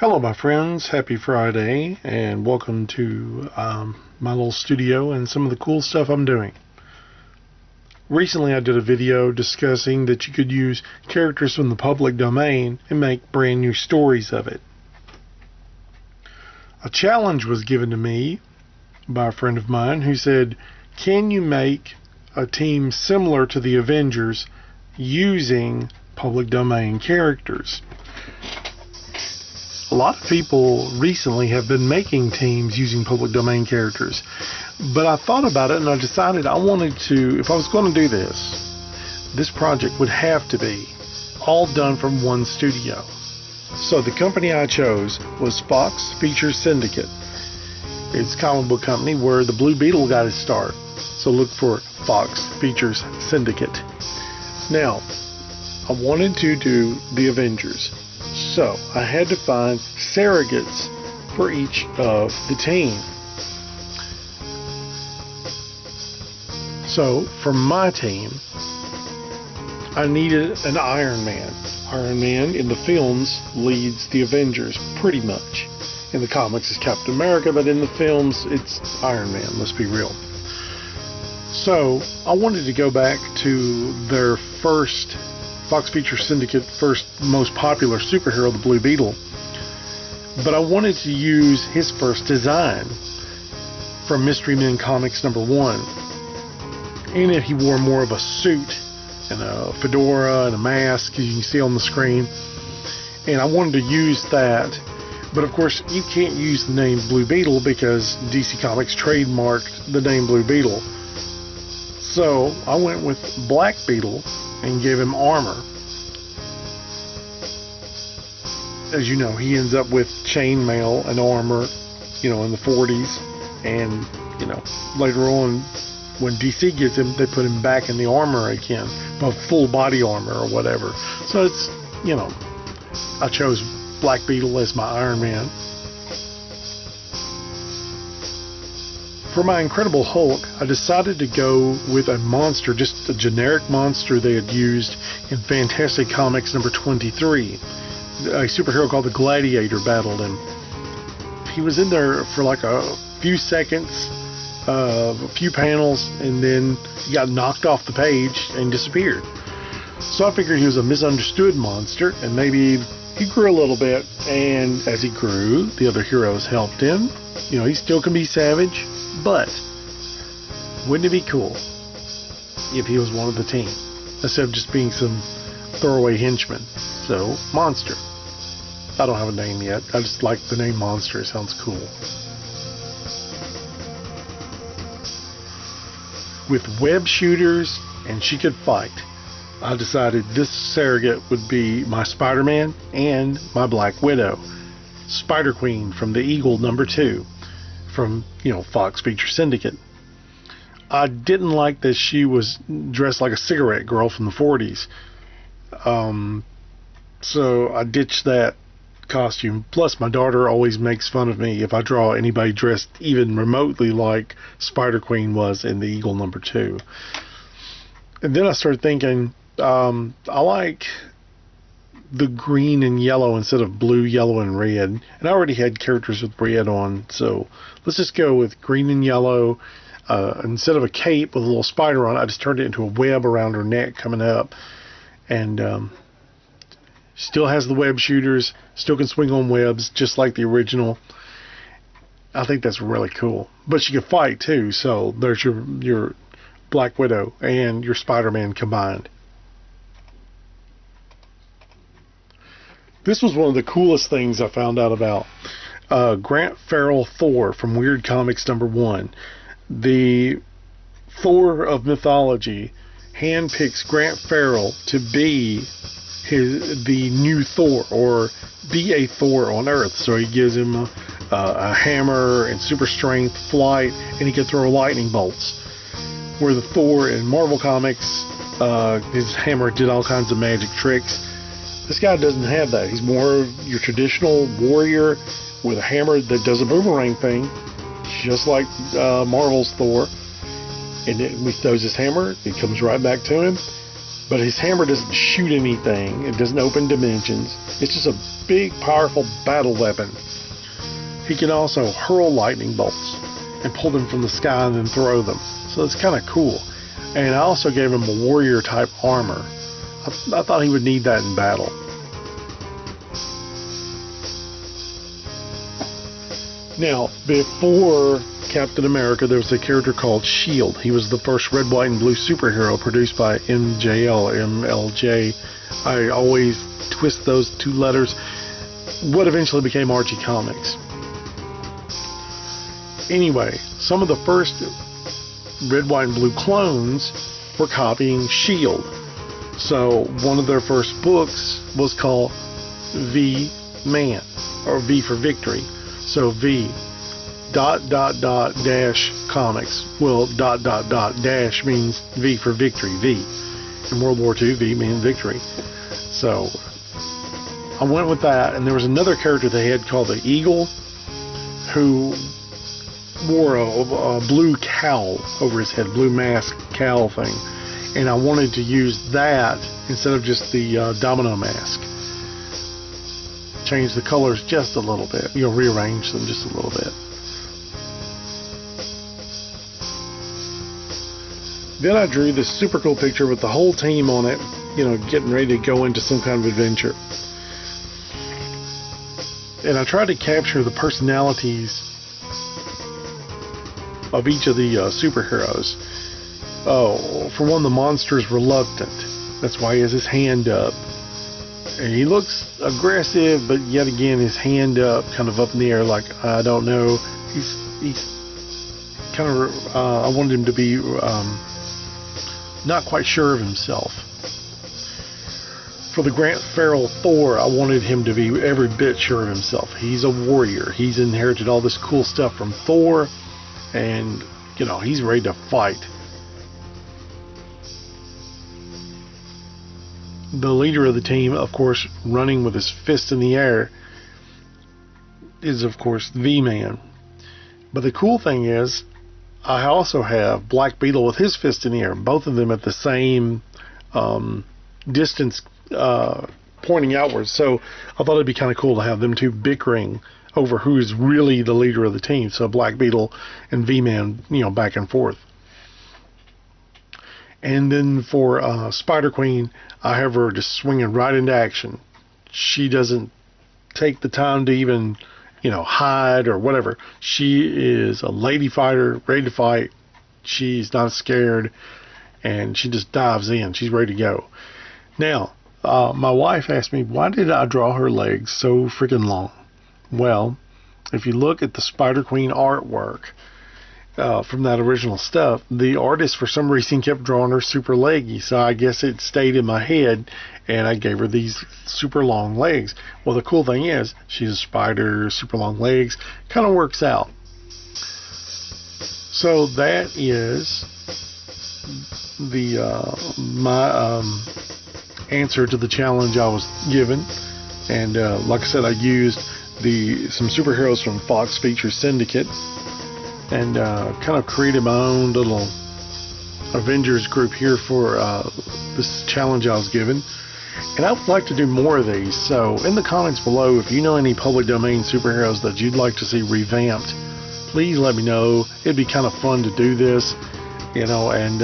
Hello my friends, happy Friday and welcome to my little studio and some of the cool stuff I'm doing. Recently I did a video discussing that you could use characters from the public domain and make brand new stories of it. A challenge was given to me by a friend of mine who said, can you make a team similar to the Avengers using public domain characters? A lot of people recently have been making teams using public domain characters, but I thought about it and I decided I wanted to, if I was going to do this project would have to be all done from one studio. So the company I chose was Fox Features Syndicate. It's a comic book company where the Blue Beetle got his start. So look for Fox Features Syndicate. Now, I wanted to do the Avengers. So I had to find surrogates for each of the team. So for my team, I needed an Iron Man. Iron Man in the films leads the Avengers pretty much. In the comics it's Captain America, but in the films it's Iron Man, let's be real. So I wanted to go back to their first Fox Features Syndicate first most popular superhero, the Blue Beetle, but I wanted to use his first design from Mystery Men Comics #1. In it he wore more of a suit and a fedora and a mask, as you can see on the screen, and I wanted to use that, but of course you can't use the name Blue Beetle because DC Comics trademarked the name Blue Beetle. So I went with Black Beetle and gave him armor. As you know, he ends up with chainmail and armor, in the 40s, and later on when DC gets him, they put him back in the armor again, but full body armor or whatever. So it's, I chose Black Beetle as my Iron Man. For my Incredible Hulk, I decided to go with a monster, just a generic monster they had used in Fantastic Comics #23. A superhero called the Gladiator battled him. He was in there for like a few seconds, a few panels, and then he got knocked off the page and disappeared. So I figured he was a misunderstood monster, and maybe he grew a little bit, and as he grew, the other heroes helped him. He still can be savage, but wouldn't it be cool if he was one of the team instead of just being some throwaway henchman? So, monster. I don't have a name yet. I just like the name monster. It sounds cool. With web shooters and she could fight, I decided this surrogate would be my Spider-Man and my Black Widow. Spider Queen from the Eagle #2 from, Fox Features Syndicate. I didn't like that she was dressed like a cigarette girl from the 40s. So I ditched that costume. Plus my daughter always makes fun of me if I draw anybody dressed even remotely like Spider Queen was in the Eagle #2. And then I started thinking, I like the green and yellow instead of blue, yellow, and red. And I already had characters with red on, so let's just go with green and yellow. Instead of a cape with a little spider on it, I just turned it into a web around her neck coming up. And still has the web shooters, still can swing on webs, just like the original. I think that's really cool. But she can fight too, so there's your Black Widow and your Spider-Man combined. This was one of the coolest things I found out about. Grant Ferrell Thor from Weird Comics #1. The Thor of mythology handpicks Grant Ferrell to be the new Thor, or be a Thor on Earth. So he gives him a hammer and super strength, flight, and he can throw lightning bolts. Where the Thor in Marvel Comics, his hammer did all kinds of magic tricks. This guy doesn't have that. He's more your traditional warrior with a hammer that does a boomerang thing, just like Marvel's Thor. And when he throws his hammer, it comes right back to him. but his hammer doesn't shoot anything. It doesn't open dimensions. It's just a big, powerful battle weapon. He can also hurl lightning bolts and pull them from the sky and then throw them. So it's kind of cool. And I also gave him a warrior type armor. I thought he would need that in battle. Now, before Captain America, there was a character called S.H.I.E.L.D. He was the first red, white, and blue superhero produced by MLJ. I always twist those two letters. What eventually became Archie Comics. Anyway, some of the first red, white, and blue clones were copying S.H.I.E.L.D. So one of their first books was called V-Man, or V for Victory. So V dash comics. Well, dash means V for victory, V. In World War II, V means victory. So I went with that, and there was another character they had called the Eagle, who wore a blue cowl over his head, blue mask cowl thing, and I wanted to use that instead of just the domino mask. Change the colors just a little bit, rearrange them just a little bit. Then I drew this super cool picture with the whole team on it, getting ready to go into some kind of adventure. And I tried to capture the personalities of each of the superheroes. Oh, for one, the monster's reluctant. That's why he has his hand up. And he looks aggressive, but yet again, his hand up, kind of up in the air, like, I don't know. He's kind of, I wanted him to be not quite sure of himself. For the Grant Ferrell Thor, I wanted him to be every bit sure of himself. He's a warrior. He's inherited all this cool stuff from Thor, and, he's ready to fight. The leader of the team, of course, running with his fist in the air, is, of course, V-Man. But the cool thing is, I also have Black Beetle with his fist in the air, both of them at the same distance pointing outwards. So I thought it'd be kind of cool to have them two bickering over who's really the leader of the team. So Black Beetle and V-Man, back and forth. And then for Spider Queen, I have her just swinging right into action. She doesn't take the time to even, hide or whatever. She is a lady fighter, ready to fight. She's not scared, and she just dives in. She's ready to go. Now, my wife asked me, why did I draw her legs so freaking long? Well, if you look at the Spider Queen artwork, from that original stuff, the artist for some reason kept drawing her super leggy, so I guess it stayed in my head, and I gave her these super long legs. Well, the cool thing is, she's a spider, super long legs, kind of works out. So that is my answer to the challenge I was given, and like I said, I used some superheroes from Fox Features Syndicate, and kind of created my own little Avengers group here for this challenge I was given. And I would like to do more of these, so in the comments below, if you know any public domain superheroes that you'd like to see revamped, please let me know. It'd be kind of fun to do this, and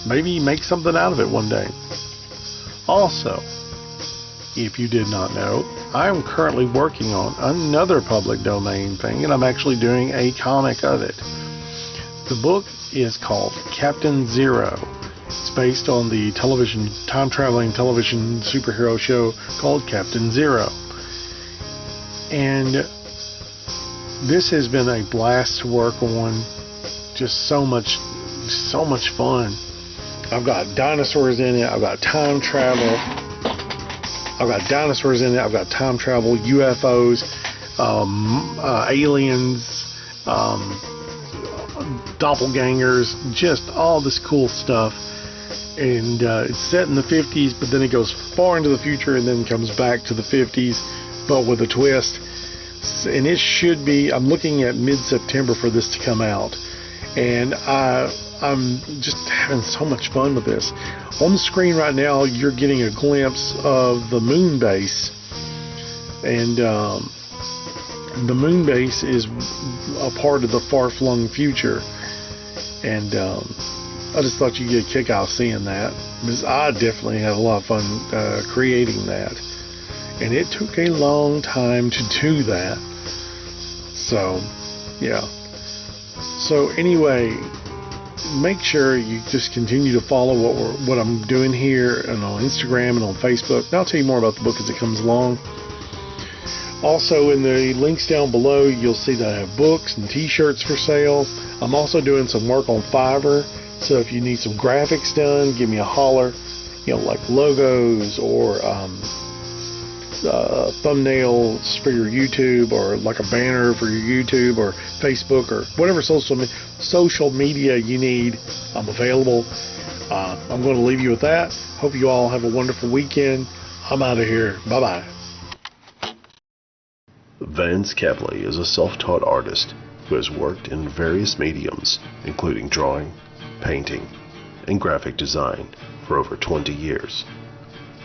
maybe make something out of it one day. Also, if you did not know, I am currently working on another public domain thing, and I'm actually doing a comic of it. The book is called Captain Zero. It's based on the time-traveling television superhero show called Captain Zero. And this has been a blast to work on. Just so much fun. I've got dinosaurs in it. I've got time travel. I've got dinosaurs in it. I've got time travel, UFOs, aliens, doppelgangers, just all this cool stuff. And it's set in the 50s, but then it goes far into the future and then comes back to the 50s, but with a twist. And it should be, I'm looking at mid-September for this to come out. And I I'm just having so much fun with this. On the screen right now, you're getting a glimpse of the moon base, and the moon base is a part of the far-flung future, and I just thought you'd get a kick out of seeing that, because I definitely had a lot of fun creating that, and it took a long time to do that. So, yeah. So anyway, make sure you just continue to follow what I'm doing here and on Instagram and on Facebook. And I'll tell you more about the book as it comes along. Also, in the links down below, you'll see that I have books and t-shirts for sale. I'm also doing some work on Fiverr, so if you need some graphics done, give me a holler. You know, like logos or thumbnails for your YouTube, or like a banner for your YouTube or Facebook, or whatever social media you need. I'm available. I'm going to leave you with that. Hope you all have a wonderful weekend. I'm out of here. Bye-bye. Vance Kepley is a self-taught artist who has worked in various mediums, including drawing, painting, and graphic design for over 20 years.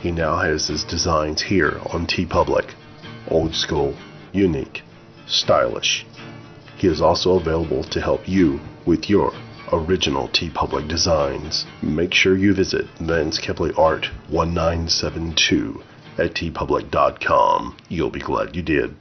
He now has his designs here on TeePublic. Old school, unique, stylish. He is also available to help you with your original TeePublic designs. Make sure you visit Vance Kepley Art 1972 at teepublic.com. You'll be glad you did.